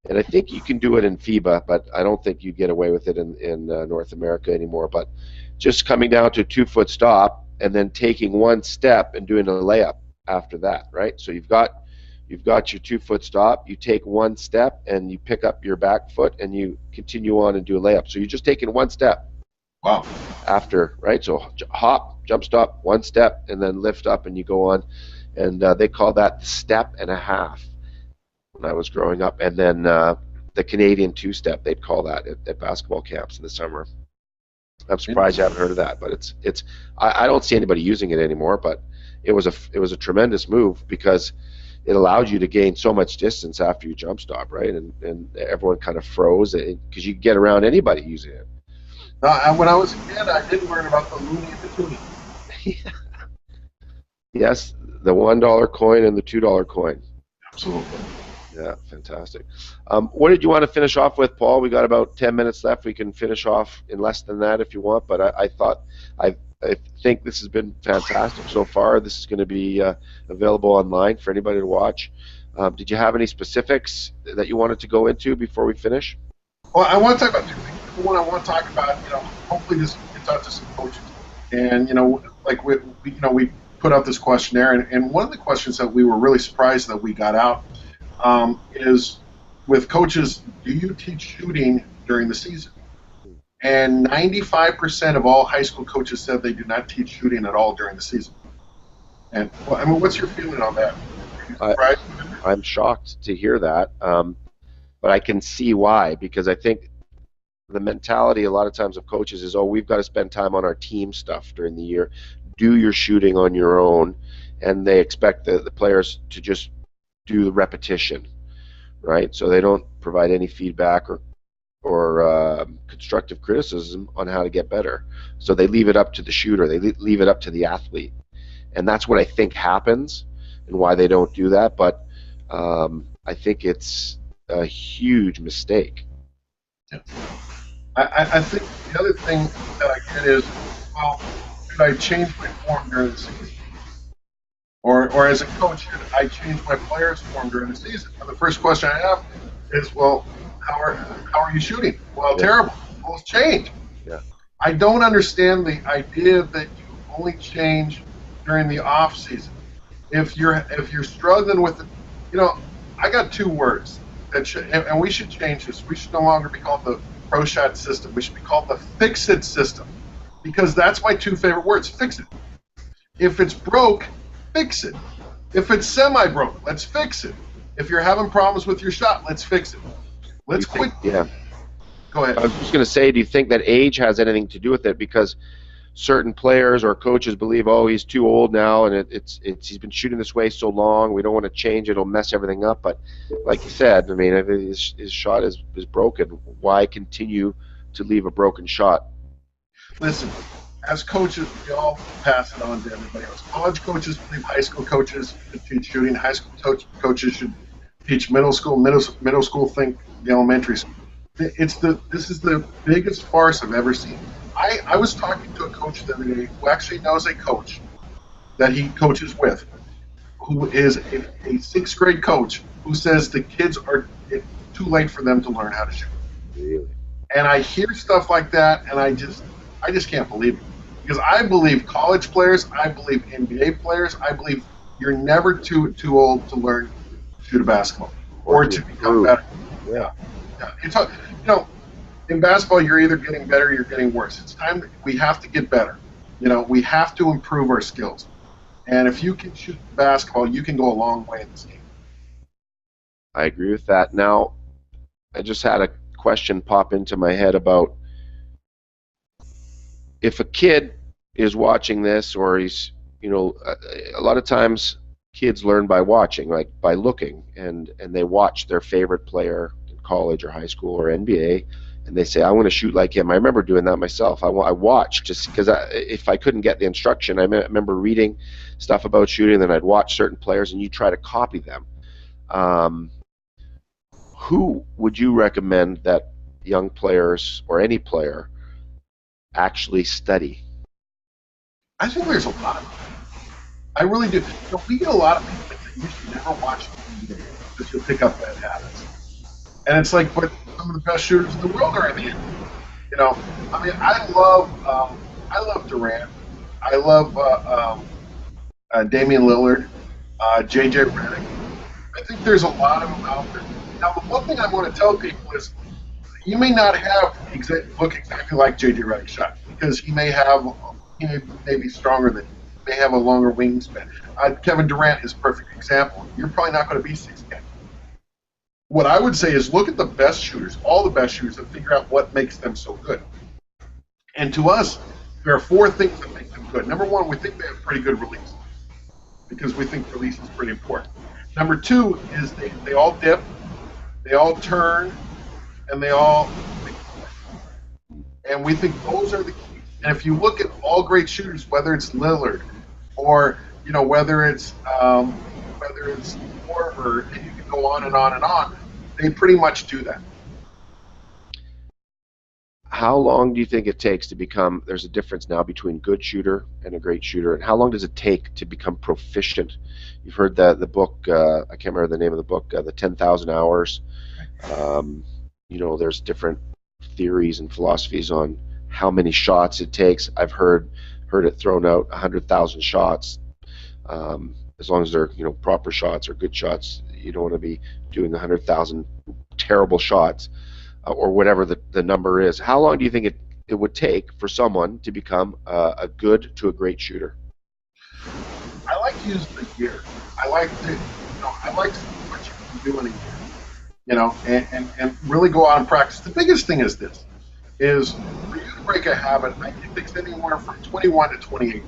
And I think you can do it in FIBA, but I don't think you get away with it in North America anymore. But just coming down to a 2-foot stop and then taking one step and doing a layup after that, right? So you've got your 2-foot stop, you take one step and you pick up your back foot and you continue on and do a layup. So you're just taking one step. Wow. After, right? So hop, jump stop, one step, and then lift up and you go on. And they call that step and a half when I was growing up. And then the Canadian two-step, they'd call that at basketball camps in the summer. I'm surprised you haven't heard of that, but I don't see anybody using it anymore, but it was a tremendous move because it allowed you to gain so much distance after you jump stop, right? And everyone kind of froze because you could get around anybody using it. When I was a kid, I did learn about the loony and the toonie. Yes, the $1 coin and the $2 coin. Absolutely. Yeah, fantastic. What did you want to finish off with, Paul? We got about 10 minutes left. We can finish off in less than that if you want, but I think this has been fantastic so far. This is going to be available online for anybody to watch. Did you have any specifics that you wanted to go into before we finish? Well, I want to talk about two things. One, I want to talk about, hopefully this gets out to some coaches. And, like we put out this questionnaire, and one of the questions that we were really surprised that we got out is with coaches, do you teach shooting during the season? And 95% of all high school coaches said they do not teach shooting at all during the season. And, what's your feeling on that? I'm shocked to hear that, but I can see why, because I think the mentality a lot of times of coaches is, we've got to spend time on our team stuff during the year. Do your shooting on your own, and they expect the players to just do the repetition, right? So they don't provide any feedback or constructive criticism on how to get better. So they leave it up to the shooter. They leave it up to the athlete, and that's what I think happens and why they don't do that. But I think it's a huge mistake. Yeah. I think the other thing that I get is, well, should I change my form during the season? Or as a coach, should I change my players' form during the season? And the first question I have is, well, how are you shooting? Well, yeah. Terrible. Well, it's change. Yeah. I don't understand the idea that you only change during the off season. If you're struggling with it, I got two words that and we should change this. We should no longer be called the pro shot system. We should be called the fix it system, because that's my two favorite words. Fix it. If it's broke, fix it. If it's semi-broke, let's fix it. If you're having problems with your shot, let's fix it. Let's quit. Yeah. Go ahead. I was just going to say, do you think that age has anything to do with it? Because certain players or coaches believe, he's too old now, and he's been shooting this way so long, we don't want to change it, it'll mess everything up. But like you said, if his shot is broken, why continue to leave a broken shot? Listen, as coaches, we all pass it on to everybody else. College coaches believe high school coaches should teach shooting. High school coaches should teach middle school. Middle school think the elementary school. This is the biggest farce I've ever seen. I was talking to a coach the other day who actually knows a coach that he coaches with, who is a 6th grade coach, who says the kids it's too late for them to learn how to shoot. Really? And I hear stuff like that, and I just can't believe it. Because I believe college players, I believe NBA players, I believe you're never too old to learn to shoot a basketball or to become better. Yeah. It's in basketball, you're either getting better or you're getting worse. It's time we have to get better. We have to improve our skills. And if you can shoot basketball, you can go a long way in this game. I agree with that. Now, I just had a question pop into my head about if a kid is watching this, or he's, a lot of times kids learn by watching, like by looking, and they watch their favorite player in college or high school or NBA, and they say, I want to shoot like him. I remember doing that myself. I watched just because if I couldn't get the instruction, I remember reading stuff about shooting, and then I'd watch certain players, and you try to copy them. Who would you recommend that young players or any player actually study? I think there's a lot of them. I really do. We get a lot of people that you should never watch NBA because you'll pick up bad habits. And it's like, but some of the best shooters in the world are in the NBA. I mean, I love Durant. I love Damian Lillard, JJ Redick. I think there's a lot of them out there. Now, the one thing I want to tell people is, you may not look exactly like JJ Redick shot, because he may be stronger than you. He may have a longer wingspan. Kevin Durant is a perfect example. You're probably not going to be 6'10". What I would say is, look at the best shooters, all the best shooters, and figure out what makes them so good. And to us, there are 4 things that make them good. Number 1, we think they have pretty good release, because we think release is pretty important. Number 2 is they all dip, they all turn, and they all, and we think those are the keys. And if you look at all great shooters, whether it's Lillard or whether it's Hoover, and you can go on and on and on, they pretty much do that. How long do you think it takes to become? There's a difference now between good shooter and a great shooter, and how long does it take to become proficient? You've heard the book. I can't remember the name of the book. The 10,000 Hours. There's different theories and philosophies on how many shots it takes. I've heard it thrown out 100,000 shots. As long as they're proper shots or good shots, you don't want to be doing 100,000 terrible shots, or whatever the number is. How long do you think it would take for someone to become a good to a great shooter? I like to use the year. I like to see what you can do in a year. And really go out and practice. The biggest thing is this: is for you to break a habit, I think it takes anywhere from 21 to 28,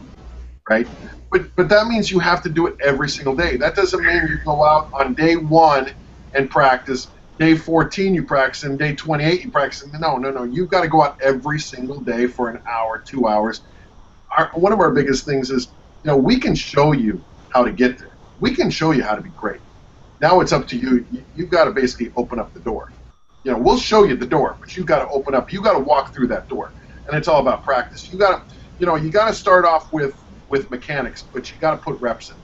right? But that means you have to do it every single day. That doesn't mean you go out on day 1 and practice, day 14 you practice, and day 28 you practice. No. You've got to go out every single day for an hour, 2 hours. One of our biggest things is, we can show you how to get there. We can show you how to be great. Now it's up to you. You've got to basically open up the door. We'll show you the door, but you've got to open up. You've got to walk through that door, and it's all about practice. You got to start off with mechanics, but you got to put reps in.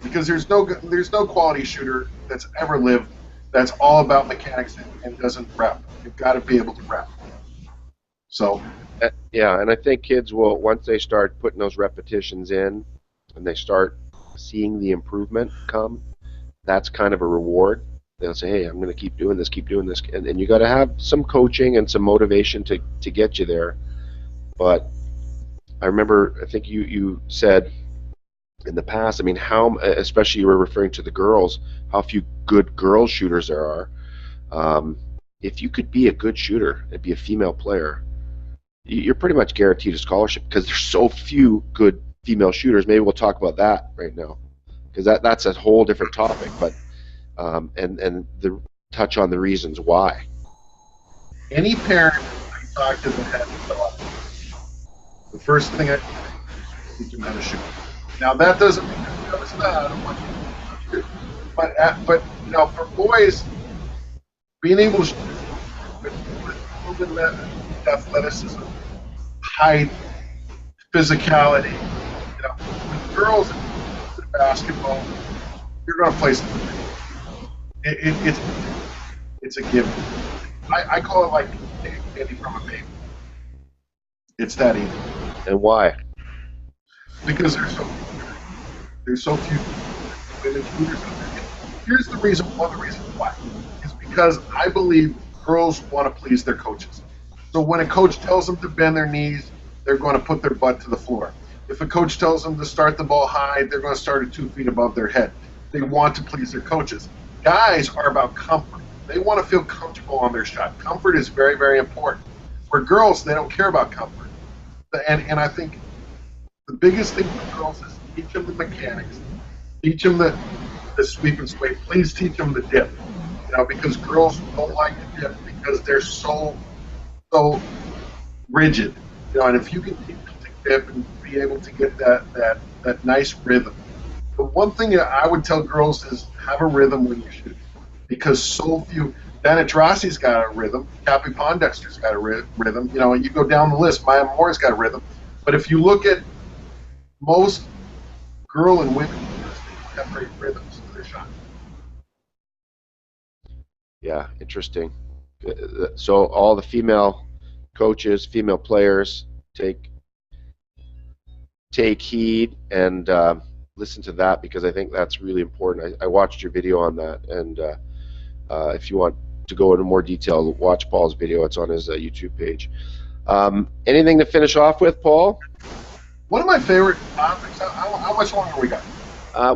Because there's no quality shooter that's ever lived that's all about mechanics and doesn't rep. You've got to be able to rep. So. Yeah, and I think kids will, once they start putting those repetitions in, and they start seeing the improvement come, that's kind of a reward. They'll say, hey, I'm going to keep doing this, and you got to have some coaching and some motivation to get you there. But I remember, I think you said in the past, I mean, how, especially you were referring to the girls, how few good girl shooters there are. If you could be a good shooter and be a female player, you're pretty much guaranteed a scholarship, because there's so few good female shooters. Maybe we'll talk about that right now, because that's a whole different topic. But and the touch on the reasons why. Any parent I talk to that has a daughter, the first thing I teach them how to shoot. Now that doesn't mean it's not. I don't want you to shoot. But for boys, being able to shoot with a little bit of athleticism, height, physicality. With girls in basketball, you're going to play something. It's a given. I call it like candy from a baby. It's that easy. And why? Because there's so few women shooters out there. Here's the reason. One of the reasons why is because I believe girls want to please their coaches. So when a coach tells them to bend their knees, they're going to put their butt to the floor. If a coach tells them to start the ball high, they're going to start it 2 feet above their head. They want to please their coaches. Guys are about comfort. They want to feel comfortable on their shot. Comfort is very, very important. For girls, they don't care about comfort. And I think the biggest thing for girls is teach them the mechanics, teach them the sweep and sway. Please teach them the dip. Because girls don't like to dip because they're so rigid. And if you can teach them to dip and be able to get that nice rhythm. The one thing that I would tell girls is have a rhythm when you shoot, because so few. Danitrassi's got a rhythm. Cappy Pondexter's got a rhythm. And you go down the list. Maya Moore's got a rhythm. But if you look at most girl and women, they have great rhythms to their shot. Yeah, interesting. So all the female coaches, female players, take heed and listen to that, because I think that's really important. I watched your video on that, and if you want to go into more detail, watch Paul's video. It's on his YouTube page. Anything to finish off with, Paul? One of my favorite topics. How much longer we got?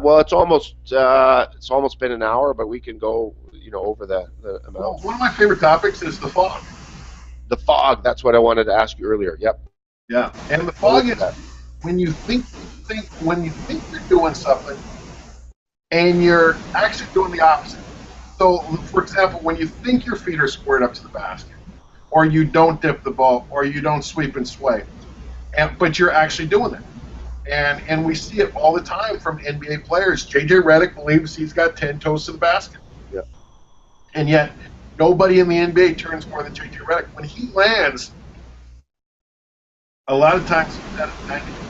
Well, it's almost been an hour, but we can go over the amount. Well, one of my favorite topics is the fog. The fog. That's what I wanted to ask you earlier. Yep. Yeah, and the fog is when you think you're doing something, and you're actually doing the opposite. So, for example, when you think your feet are squared up to the basket, or you don't dip the ball, or you don't sweep and sway, but you're actually doing it. And we see it all the time from NBA players. J.J. Redick believes he's got 10 toes to the basket. Yeah. And yet, nobody in the NBA turns more than J.J. Redick. When he lands, a lot of times he's at 90 degrees.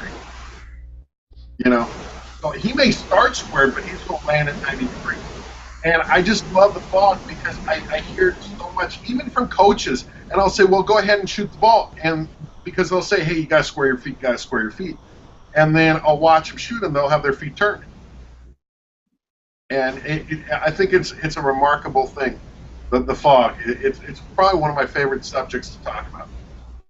So he may start squared, but he's going to land at 90 degrees. And I just love the fog because I hear so much, even from coaches. And I'll say, well, go ahead and shoot the ball. And because they'll say, hey, you got to square your feet, got to square your feet. And then I'll watch them shoot, and they'll have their feet turned. And I think it's a remarkable thing, the fog. It's probably one of my favorite subjects to talk about.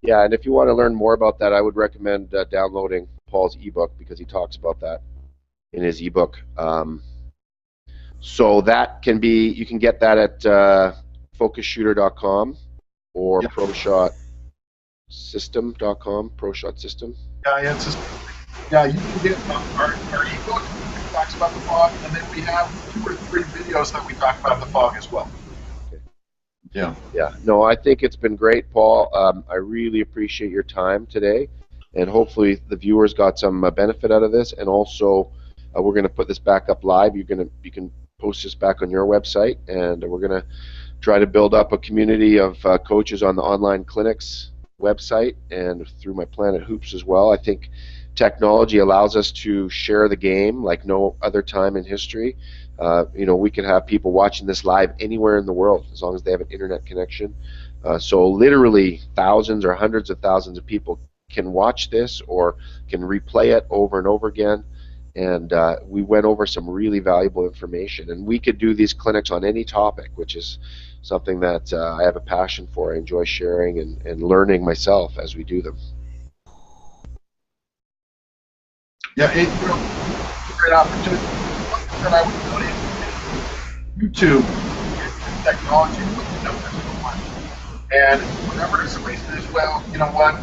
Yeah, and if you want to learn more about that, I would recommend downloading Paul's ebook, because he talks about that in his ebook. So that can be, you can get that at focusshooter.com or yep. ProShotSystem.com, ProShot System. Yeah, you can get our ebook that talks about the fog, and then we have 2 or 3 videos that we talk about the fog as well. Okay. Yeah. Yeah. No, I think it's been great, Paul. I really appreciate your time today, and hopefully the viewers got some benefit out of this. And also, we're going to put this back up live. You can post this back on your website, and we're going to try to build up a community of coaches on the online clinics website and through my Planet Hoops as well. I think technology allows us to share the game like no other time in history. We can have people watching this live anywhere in the world as long as they have an internet connection. So literally thousands or hundreds of thousands of people can watch this or can replay it over and over again. And we went over some really valuable information. And we could do these clinics on any topic, which is something that I have a passion for. I enjoy sharing and learning myself as we do them. Yeah, it's a great opportunity. One thing that I would put in YouTube is technology. So much. And whenever somebody says, well, you know what,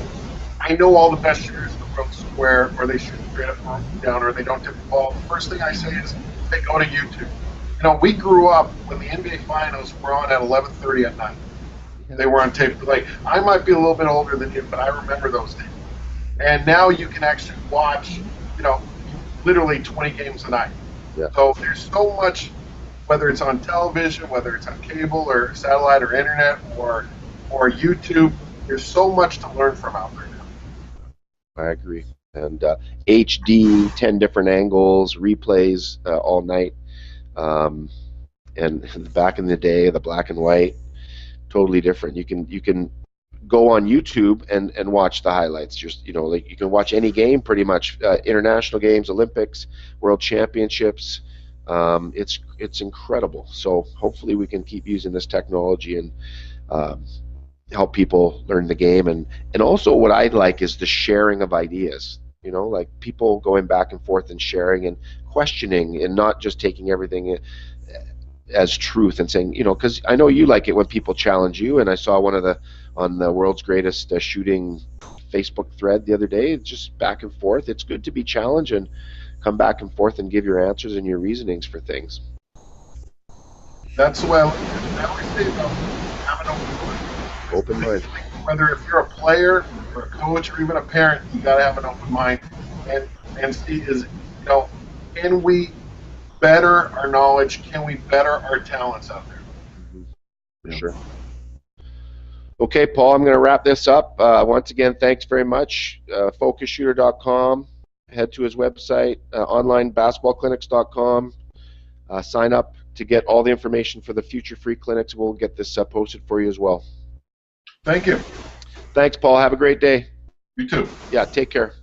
I know all the best shooters in the world square, or they shoot straight up or down, or they don't tip the ball. The first thing I say is, hey, go to YouTube. We grew up when the NBA Finals were on at 11:30 at night. They were on tape. Like, I might be a little bit older than you, but I remember those days. And now you can actually watch, literally 20 games a night. Yeah. So there's so much, whether it's on television, whether it's on cable or satellite or internet or YouTube, there's so much to learn from out there now. I agree. And HD, 10 different angles, replays all night. And back in the day, the black and white, totally different. You can go on YouTube and watch the highlights. Just like you can watch any game pretty much, international games, Olympics, World Championships. It's incredible. So hopefully we can keep using this technology and help people learn the game. And also what I like is the sharing of ideas. Like people going back and forth and sharing and questioning and not just taking everything as truth and saying, because I know you like it when people challenge you, and I saw one of the on the world's greatest shooting Facebook thread the other day. It's just back and forth. It's good to be challenged and come back and forth and give your answers and your reasonings for things. That's the way I always say about have an open mind. Open mind. Whether if you're a player or a coach or even a parent, you got to have an open mind and see can we better our knowledge? Can we better our talents out there? For sure. Okay, Paul, I'm going to wrap this up. Once again, thanks very much. FocusShooter.com. Head to his website, onlinebasketballclinics.com. Sign up to get all the information for the future free clinics. We'll get this posted for you as well. Thank you. Thanks, Paul. Have a great day. You too. Yeah, take care.